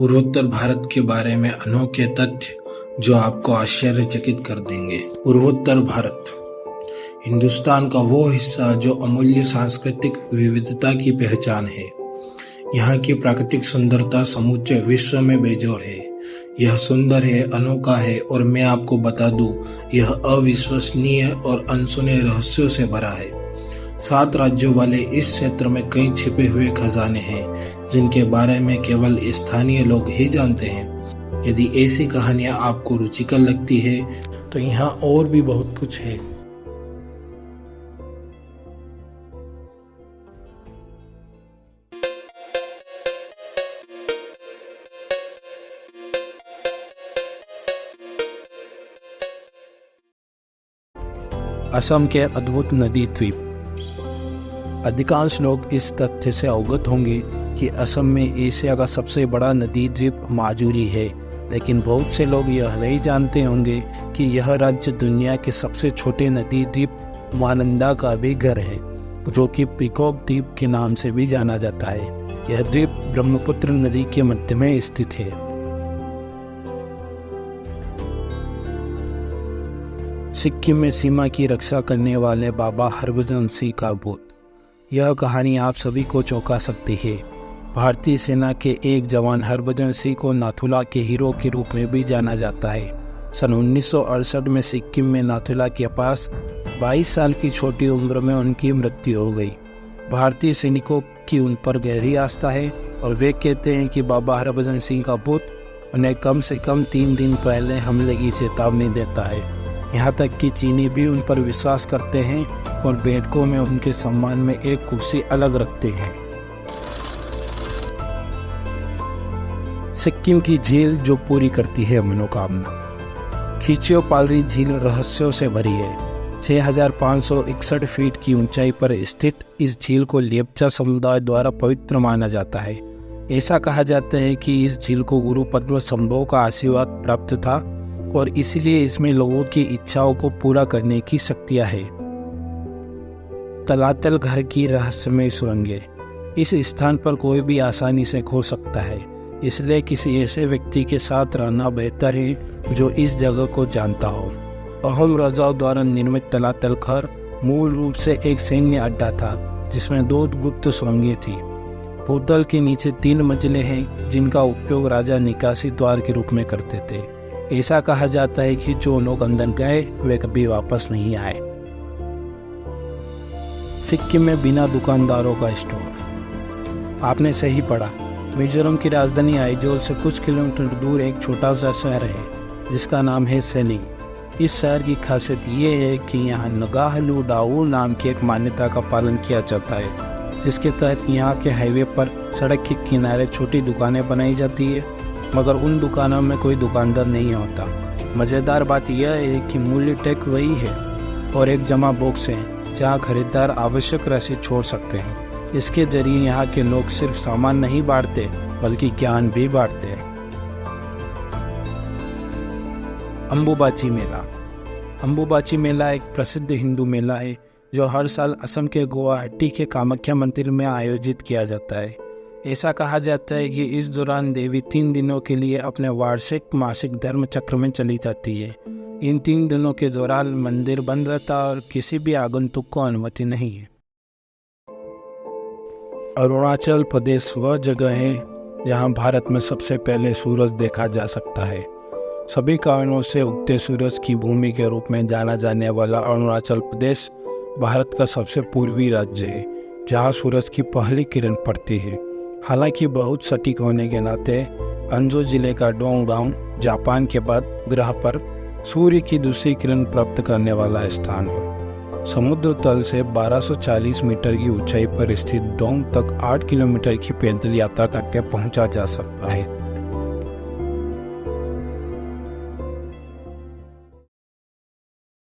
पूर्वोत्तर भारत के बारे में अनोखे तथ्य जो आपको आश्चर्यचकित कर देंगे। पूर्वोत्तर भारत हिंदुस्तान का वो हिस्सा जो अमूल्य सांस्कृतिक विविधता की पहचान है। यहाँ की प्राकृतिक सुंदरता समूचे विश्व में बेजोड़ है। यह सुंदर है, अनोखा है और मैं आपको बता दूं, यह अविश्वसनीय और अनसुने रहस्यों से भरा है। 7 राज्यों वाले इस क्षेत्र में कई छिपे हुए खजाने हैं जिनके बारे में केवल स्थानीय लोग ही जानते हैं। यदि ऐसी कहानियां आपको रुचिकर लगती है तो यहाँ और भी बहुत कुछ है। असम के अद्भुत नदी द्वीप। अधिकांश लोग इस तथ्य से अवगत होंगे कि असम में एशिया का सबसे बड़ा नदी द्वीप माजुली है, लेकिन बहुत से लोग यह नहीं जानते होंगे कि यह राज्य दुनिया के सबसे छोटे नदी द्वीप मानंदा का भी घर है, जो कि पीकॉक द्वीप के नाम से भी जाना जाता है। यह द्वीप ब्रह्मपुत्र नदी के मध्य में स्थित है। सिक्किम में सीमा की रक्षा करने वाले बाबा हरभजन सिंह का भूत। यह कहानी आप सभी को चौंका सकती है। भारतीय सेना के एक जवान हरभजन सिंह को नाथुला के हीरो के रूप में भी जाना जाता है। सन 1968 में सिक्किम में नाथुला के पास 22 साल की छोटी उम्र में उनकी मृत्यु हो गई। भारतीय सैनिकों की उन पर गहरी आस्था है और वे कहते हैं कि बाबा हरभजन सिंह का भूत उन्हें कम से कम 3 दिन पहले हमले की चेतावनी देता है। यहाँ तक कि चीनी भी उन पर विश्वास करते हैं और बैठकों में उनके सम्मान में एक कुर्सी अलग रखते हैं। सिक्किम की झील जो पूरी करती है मनोकामना। खींचियो पालरी झील रहस्यों से भरी है। 6561 फीट की ऊंचाई पर स्थित इस झील को लेप्चा समुदाय द्वारा पवित्र माना जाता है। ऐसा कहा जाता है कि इस झील को गुरु पद्म संभव का आशीर्वाद प्राप्त था और इसलिए इसमें लोगों की इच्छाओं को पूरा करने की शक्तियां है। तलातल घर की रहस्यमय सुरंगें। इस स्थान पर कोई भी आसानी से खो सकता है, इसलिए किसी ऐसे व्यक्ति के साथ रहना बेहतर है जो इस जगह को जानता हो। अहोम राजाओं द्वारा निर्मित तलातल घर मूल रूप से एक सैन्य अड्डा था जिसमें 2 गुप्त सुरंगें थी। भूतल के नीचे 3 मंजिलें हैं जिनका उपयोग राजा निकासी द्वार के रूप में करते थे। ऐसा कहा जाता है कि जो लोग अंदर गए वे कभी वापस नहीं आए। सिक्किम में बिना दुकानदारों का स्टोर। आपने सही पढ़ा। मिजोरम की राजधानी आइजोल से कुछ किलोमीटर दूर एक छोटा सा शहर है जिसका नाम है सेलिंग। इस शहर की खासियत ये है कि यहाँ नगाहलू डाऊ नाम की एक मान्यता का पालन किया जाता है, जिसके तहत यहाँ के हाईवे पर सड़क के किनारे छोटी दुकानें बनाई जाती है, मगर उन दुकानों में कोई दुकानदार नहीं होता। मज़ेदार बात यह है कि मूल्य टैग वही है और एक जमा बॉक्स है जहां खरीदार आवश्यक राशि छोड़ सकते हैं। इसके जरिए यहाँ के लोग सिर्फ सामान नहीं बांटते बल्कि ज्ञान भी बांटते हैं। अंबुबाची मेला। अंबुबाची मेला एक प्रसिद्ध हिंदू मेला है जो हर साल असम के गुवाहाटी के कामाख्या मंदिर में आयोजित किया जाता है। ऐसा कहा जाता है कि इस दौरान देवी 3 दिनों के लिए अपने वार्षिक मासिक धर्म चक्र में चली जाती है। इन 3 दिनों के दौरान मंदिर बंद रहता और किसी भी आगंतुक को अनुमति नहीं है। अरुणाचल प्रदेश वह जगह है जहां भारत में सबसे पहले सूरज देखा जा सकता है। सभी कारणों से उगते सूरज की भूमि के रूप में जाना जाने वाला अरुणाचल प्रदेश भारत का सबसे पूर्वी राज्य है जहां सूरज की पहली किरण पड़ती है। हालांकि बहुत सटीक होने के नाते अंजो जिले का डोंगडाउन जापान के बाद ग्रह पर सूर्य की दूसरी किरण प्राप्त करने वाला स्थान है। समुद्र तल से 1240 मीटर की ऊंचाई पर स्थित डोंग तक 8 किलोमीटर की पैदल यात्रा करके पहुंचा जा सकता है।